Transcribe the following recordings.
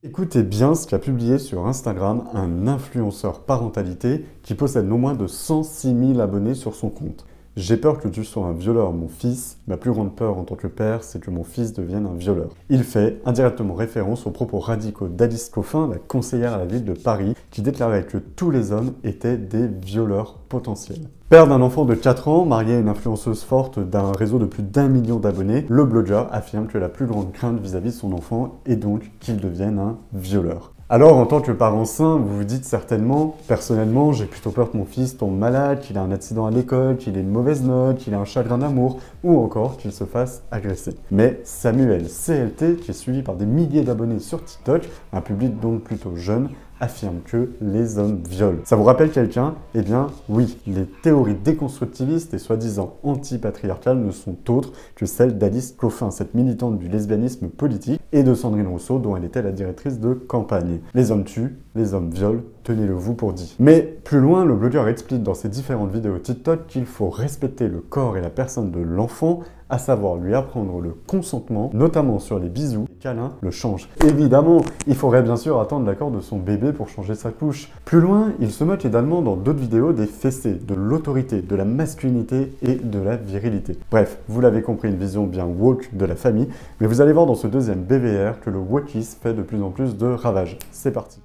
Écoutez bien ce qu'a publié sur Instagram un influenceur parentalité qui possède non moins de 106 000 abonnés sur son compte. J'ai peur que tu sois un violeur, mon fils. Ma plus grande peur en tant que père, c'est que mon fils devienne un violeur. Il fait indirectement référence aux propos radicaux d'Alice Coffin, la conseillère à la ville de Paris, qui déclarait que tous les hommes étaient des violeurs potentiels. Père d'un enfant de 4 ans, marié à une influenceuse forte d'un réseau de plus d'1 million d'abonnés, le blogueur affirme que la plus grande crainte vis-à-vis de son enfant est donc qu'il devienne un violeur. Alors, en tant que parent sain, vous vous dites certainement, personnellement, j'ai plutôt peur que mon fils tombe malade, qu'il ait un accident à l'école, qu'il ait une mauvaise note, qu'il ait un chagrin d'amour, ou encore qu'il se fasse agresser. Mais Samuel CLT, qui est suivi par des milliers d'abonnés sur TikTok, un public donc plutôt jeune, affirme que les hommes violent. Ça vous rappelle quelqu'un? Eh bien oui, les théories déconstructivistes et soi-disant anti-patriarcales ne sont autres que celles d'Alice Coffin, cette militante du lesbianisme politique, et de Sandrine Rousseau, dont elle était la directrice de campagne. Les hommes tuent, les hommes violent, tenez-le vous pour dit. Mais plus loin, le blogueur explique dans ses différentes vidéos TikTok qu'il faut respecter le corps et la personne de l'enfant, à savoir lui apprendre le consentement, notamment sur les bisous, les câlins, le change. Évidemment, il faudrait bien sûr attendre l'accord de son bébé pour changer sa couche. Plus loin, il se moque également dans d'autres vidéos des fessées, de l'autorité, de la masculinité et de la virilité. Bref, vous l'avez compris, une vision bien woke de la famille, mais vous allez voir dans ce deuxième BVR que le wokisme fait de plus en plus de ravages. C'est parti.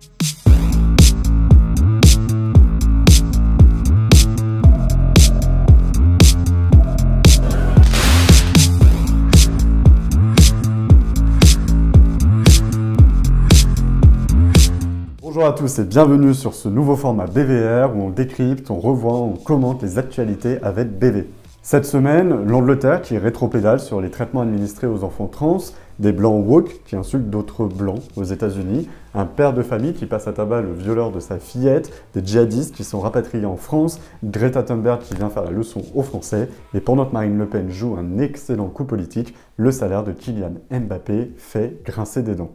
Bonjour à tous et bienvenue sur ce nouveau format BVR où on décrypte, on revoit, on commente les actualités avec BV. Cette semaine, l'Angleterre qui rétropédale sur les traitements administrés aux enfants trans, des blancs woke qui insultent d'autres blancs aux États-Unis, un père de famille qui passe à tabac le violeur de sa fillette, des djihadistes qui sont rapatriés en France, Greta Thunberg qui vient faire la leçon aux Français, et pendant que Marine Le Pen joue un excellent coup politique, le salaire de Kylian Mbappé fait grincer des dents.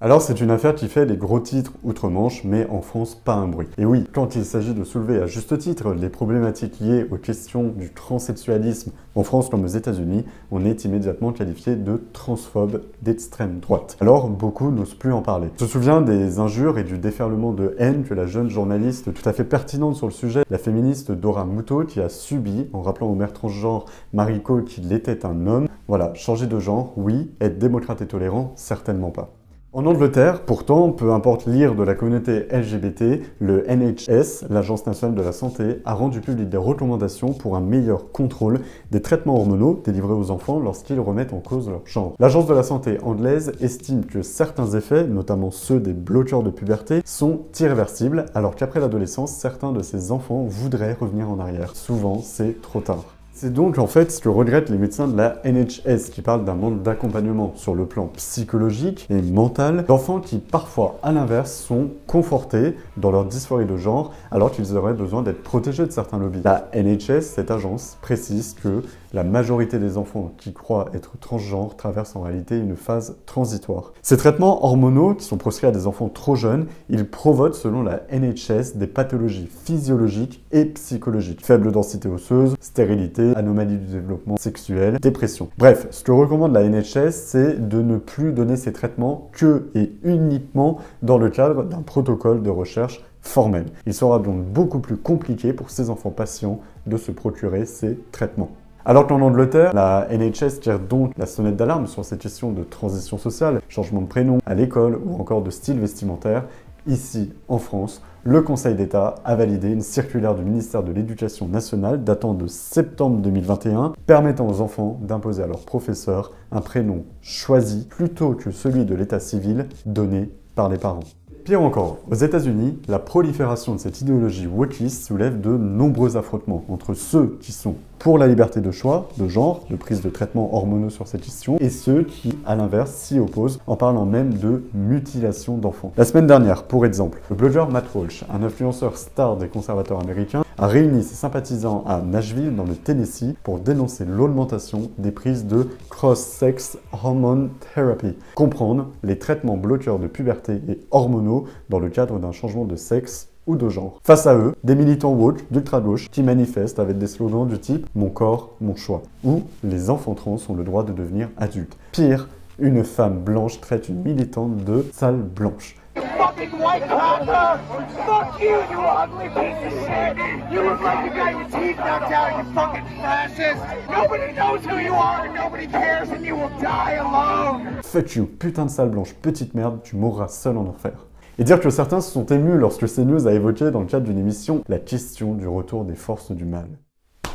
Alors c'est une affaire qui fait des gros titres outre-Manche, mais en France pas un bruit. Et oui, quand il s'agit de soulever à juste titre les problématiques liées aux questions du transsexualisme en France comme aux États-Unis, on est immédiatement qualifié de transphobe d'extrême droite. Alors beaucoup n'osent plus en parler. Je me souviens des injures et du déferlement de haine que la jeune journaliste tout à fait pertinente sur le sujet, la féministe Dora Muto, qui a subi en rappelant au maire transgenre Mariko qu'il était un homme. Voilà, changer de genre, oui, être démocrate et tolérant, certainement pas. En Angleterre, pourtant, peu importe l'ire de la communauté LGBT, le NHS, l'Agence nationale de la santé, a rendu public des recommandations pour un meilleur contrôle des traitements hormonaux délivrés aux enfants lorsqu'ils remettent en cause leur genre. L'Agence de la santé anglaise estime que certains effets, notamment ceux des bloqueurs de puberté, sont irréversibles, alors qu'après l'adolescence, certains de ces enfants voudraient revenir en arrière. Souvent, c'est trop tard. C'est donc en fait ce que regrettent les médecins de la NHS qui parlent d'un manque d'accompagnement sur le plan psychologique et mental d'enfants qui parfois à l'inverse sont confortés dans leur dysphorie de genre alors qu'ils auraient besoin d'être protégés de certains lobbies. La NHS, cette agence, précise que la majorité des enfants qui croient être transgenres traversent en réalité une phase transitoire. Ces traitements hormonaux qui sont proscrits à des enfants trop jeunes, ils provoquent selon la NHS des pathologies physiologiques et psychologiques. Faible densité osseuse, stérilité, anomalie du développement sexuel, dépression. Bref, ce que recommande la NHS, c'est de ne plus donner ces traitements que et uniquement dans le cadre d'un protocole de recherche formel. Il sera donc beaucoup plus compliqué pour ces enfants patients de se procurer ces traitements. Alors qu'en Angleterre, la NHS tire donc la sonnette d'alarme sur ces questions de transition sociale, changement de prénom à l'école ou encore de style vestimentaire. Ici, en France, le Conseil d'État a validé une circulaire du ministère de l'Éducation nationale datant de septembre 2021 permettant aux enfants d'imposer à leurs professeurs un prénom choisi plutôt que celui de l'état civil donné par les parents. Pire encore, aux États-Unis, la prolifération de cette idéologie wokiste soulève de nombreux affrontements entre ceux qui sont pour la liberté de choix, de genre, de prise de traitements hormonaux sur cette question, et ceux qui, à l'inverse, s'y opposent en parlant même de mutilation d'enfants. La semaine dernière, pour exemple, le blogueur Matt Walsh, un influenceur star des conservateurs américains, a réuni ses sympathisants à Nashville, dans le Tennessee, pour dénoncer l'augmentation des prises de cross-sex hormone therapy, comprendre les traitements bloqueurs de puberté et hormonaux dans le cadre d'un changement de sexe ou de genre. Face à eux, des militants woke d'ultra-gauche qui manifestent avec des slogans du type « Mon corps, mon choix » ou « Les enfants trans ont le droit de devenir adultes ». Pire, Une femme blanche traite une militante de sale blanche. Fucking white cracker! Fuck you, you ugly piece of shit! You look like you got your teeth knocked out, you fucking fascist! Nobody knows who you are and nobody cares and you will die alone! Fuck you, putain de sale blanche, petite merde, tu mourras seul en enfer. Et dire que certains se sont émus lorsque CNews a évoqué dans le cadre d'une émission la question du retour des forces du mal.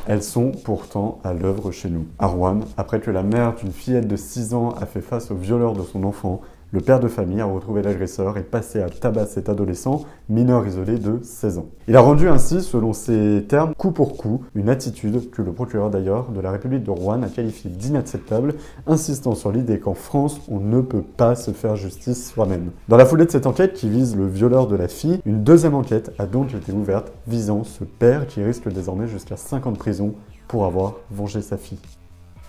Elles sont pourtant à l'œuvre chez nous. À Rouen, après que la mère d'une fillette de 6 ans a fait face au violeur de son enfant, le père de famille a retrouvé l'agresseur et passé à tabac cet adolescent, mineur isolé de 16 ans. Il a rendu ainsi, selon ses termes, coup pour coup, une attitude que le procureur d'ailleurs de la République de Rouen a qualifiée d'inacceptable, insistant sur l'idée qu'en France, on ne peut pas se faire justice soi-même. Dans la foulée de cette enquête qui vise le violeur de la fille, une deuxième enquête a donc été ouverte visant ce père qui risque désormais jusqu'à 5 ans de prison pour avoir vengé sa fille.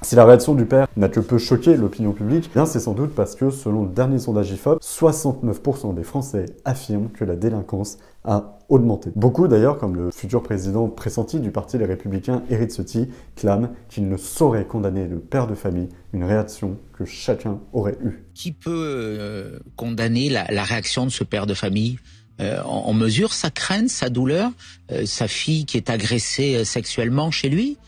Si la réaction du père n'a que peu choqué l'opinion publique, bien c'est sans doute parce que, selon le dernier sondage IFOP, 69% des Français affirment que la délinquance a augmenté. Beaucoup d'ailleurs, comme le futur président pressenti du Parti Les Républicains, Éric Ciotti, clament qu'il ne saurait condamner le père de famille, une réaction que chacun aurait eue. Qui peut condamner la réaction de ce père de famille ? On mesure sa crainte, sa douleur, sa fille qui est agressée sexuellement chez lui ?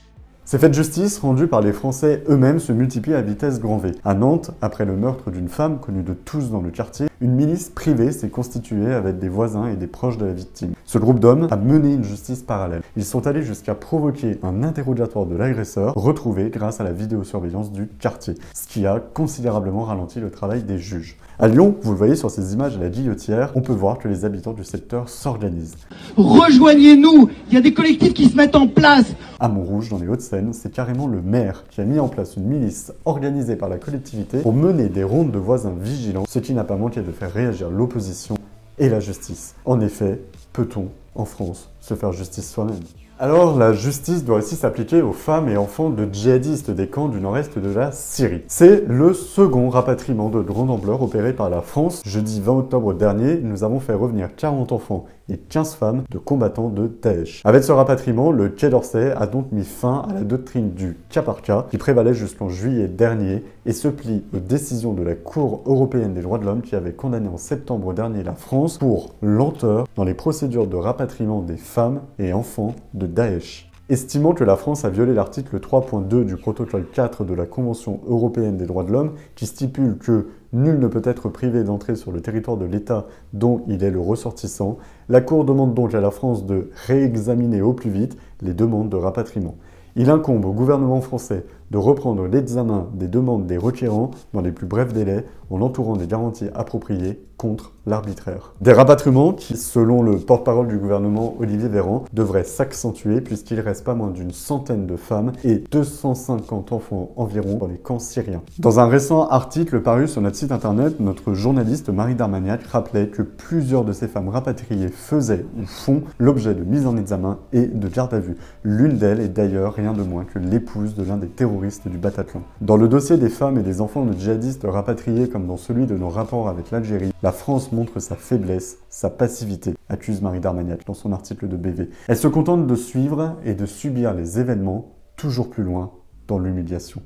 Ces faits de justice rendus par les Français eux-mêmes se multiplient à vitesse grand V. À Nantes, après le meurtre d'une femme connue de tous dans le quartier, une milice privée s'est constituée avec des voisins et des proches de la victime. Ce groupe d'hommes a mené une justice parallèle. Ils sont allés jusqu'à provoquer un interrogatoire de l'agresseur, retrouvé grâce à la vidéosurveillance du quartier, ce qui a considérablement ralenti le travail des juges. À Lyon, vous le voyez sur ces images à la guillotière, on peut voir que les habitants du secteur s'organisent. Rejoignez-nous, il y a des collectifs qui se mettent en place. À Montrouge, dans les Hauts-de-Seine, c'est carrément le maire qui a mis en place une milice organisée par la collectivité pour mener des rondes de voisins vigilants, ce qui n'a pas manqué de faire réagir l'opposition et la justice. En effet, peut-on, en France, se faire justice soi-même ? Alors, la justice doit aussi s'appliquer aux femmes et enfants de djihadistes des camps du nord-est de la Syrie. C'est le second rapatriement de grande ampleur opéré par la France. Jeudi 20 octobre dernier, nous avons fait revenir 40 enfants et 15 femmes de combattants de Daesh. Avec ce rapatriement, le Quai d'Orsay a donc mis fin à la doctrine du cas par cas qui prévalait jusqu'en juillet dernier et se plie aux décisions de la Cour européenne des droits de l'homme qui avait condamné en septembre dernier la France pour lenteur dans les procédures de rapatriement des femmes et enfants de Daesh. Estimant que la France a violé l'article 3.2 du protocole 4 de la Convention européenne des droits de l'homme qui stipule que nul ne peut être privé d'entrer sur le territoire de l'État dont il est le ressortissant, la Cour demande donc à la France de réexaminer au plus vite les demandes de rapatriement. Il incombe au gouvernement français de reprendre l'examen des demandes des requérants dans les plus brefs délais en entourant des garanties appropriées contre l'arbitraire. Des rapatriements qui, selon le porte-parole du gouvernement Olivier Véran, devraient s'accentuer puisqu'il reste pas moins d'une centaine de femmes et 250 enfants environ dans les camps syriens. Dans un récent article paru sur notre site internet, notre journaliste Marie Darmagnac rappelait que plusieurs de ces femmes rapatriées faisaient ou font l'objet de mise en examen et de garde à vue. L'une d'elles est d'ailleurs rien de moins que l'épouse de l'un des terroristes du Bataclan. Dans le dossier des femmes et des enfants de djihadistes rapatriés comme dans celui de nos rapports avec l'Algérie, la France montre sa faiblesse, sa passivité, accuse Marie Darmagnac dans son article de BV. Elle se contente de suivre et de subir les événements toujours plus loin dans l'humiliation.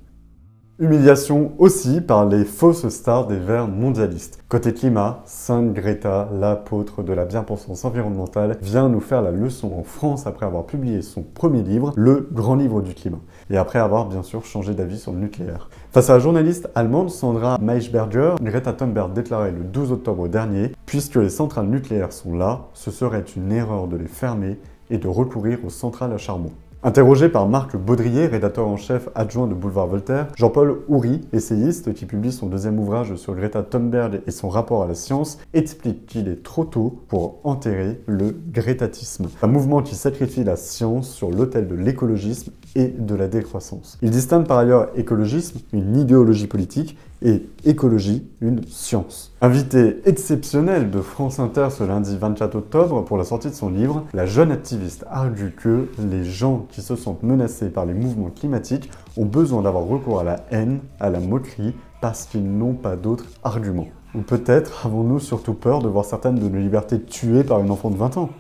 Humiliation aussi par les fausses stars des Verts mondialistes. Côté climat, Sainte Greta, l'apôtre de la bien-pensance environnementale, vient nous faire la leçon en France après avoir publié son premier livre, Le Grand Livre du Climat, et après avoir bien sûr changé d'avis sur le nucléaire. Face à la journaliste allemande Sandra Maischberger, Greta Thunberg déclarait le 12 octobre dernier « Puisque les centrales nucléaires sont là, ce serait une erreur de les fermer et de recourir aux centrales à charbon ». Interrogé par Marc Baudrier, rédacteur en chef adjoint de Boulevard Voltaire, Jean-Paul Houry, essayiste qui publie son deuxième ouvrage sur Greta Thunberg et son rapport à la science, explique qu'il est trop tôt pour enterrer le grétatisme, un mouvement qui sacrifie la science sur l'autel de l'écologisme et de la décroissance. Il distingue par ailleurs écologisme, une idéologie politique, et écologie, une science. Invitée exceptionnelle de France Inter ce lundi 24 octobre pour la sortie de son livre, la jeune activiste argue que les gens qui se sentent menacés par les mouvements climatiques ont besoin d'avoir recours à la haine, à la moquerie, parce qu'ils n'ont pas d'autres arguments. Ou peut-être avons-nous surtout peur de voir certaines de nos libertés tuées par une enfant de 20 ans.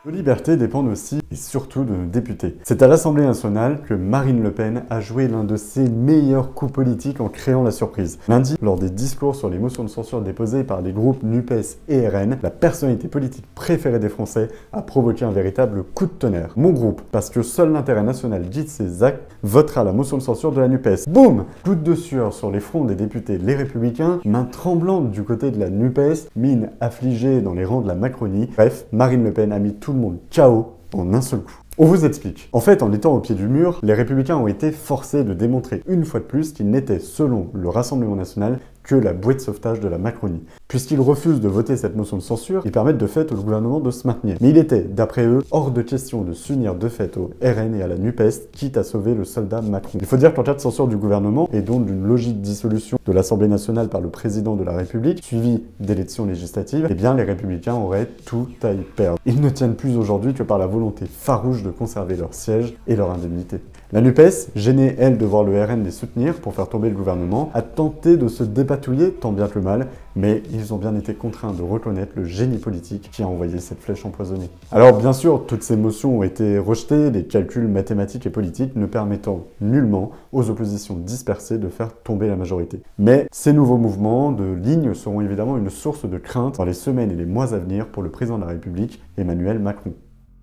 Nos libertés dépendent aussi et surtout de nos députés. C'est à l'Assemblée nationale que Marine Le Pen a joué l'un de ses meilleurs coups politiques en créant la surprise. Lundi, lors des discours sur les motions de censure déposées par les groupes NUPES et RN, la personnalité politique préférée des Français a provoqué un véritable coup de tonnerre. Mon groupe, parce que seul l'intérêt national dicte ses actes, votera la motion de censure de la NUPES. Boum! Goutte de sueur sur les fronts des députés Les Républicains, main tremblante du côté de la NUPES, mine affligée dans les rangs de la Macronie. Bref, Marine Le Pen a mis tout le monde KO en un seul coup. On vous explique. En fait, en étant au pied du mur, les Républicains ont été forcés de démontrer une fois de plus qu'ils n'étaient, selon le Rassemblement national, que la bouée de sauvetage de la Macronie. Puisqu'ils refusent de voter cette motion de censure, ils permettent de fait au gouvernement de se maintenir. Mais il était, d'après eux, hors de question de s'unir de fait au RN et à la NUPES, quitte à sauver le soldat Macron. Il faut dire qu'en cas de censure du gouvernement, et donc d'une logique dissolution de l'Assemblée nationale par le président de la République, suivie d'élections législatives, eh bien les Républicains auraient tout à y perdre. Ils ne tiennent plus aujourd'hui que par la volonté farouche de conserver leur siège et leur indemnité. La NUPES, gênée elle de voir le RN les soutenir pour faire tomber le gouvernement, a tenté de se dépatouiller tant bien que mal, mais ils ont bien été contraints de reconnaître le génie politique qui a envoyé cette flèche empoisonnée. Alors bien sûr, toutes ces motions ont été rejetées, les calculs mathématiques et politiques ne permettant nullement aux oppositions dispersées de faire tomber la majorité. Mais ces nouveaux mouvements de ligne seront évidemment une source de crainte dans les semaines et les mois à venir pour le président de la République, Emmanuel Macron.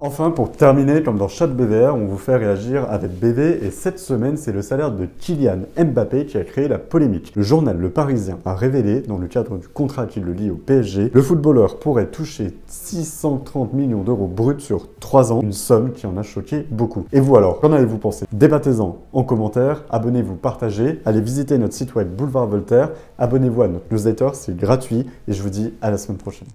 Enfin, pour terminer, comme dans chaque BVR, on vous fait réagir avec BV et cette semaine, c'est le salaire de Kylian Mbappé qui a créé la polémique. Le journal Le Parisien a révélé, dans le cadre du contrat qui le lie au PSG, le footballeur pourrait toucher 630 millions d'euros bruts sur 3 ans, une somme qui en a choqué beaucoup. Et vous alors, qu'en avez-vous pensé? Débattez-en en commentaire, abonnez-vous, partagez, allez visiter notre site web Boulevard Voltaire, abonnez-vous à notre newsletter, c'est gratuit et je vous dis à la semaine prochaine.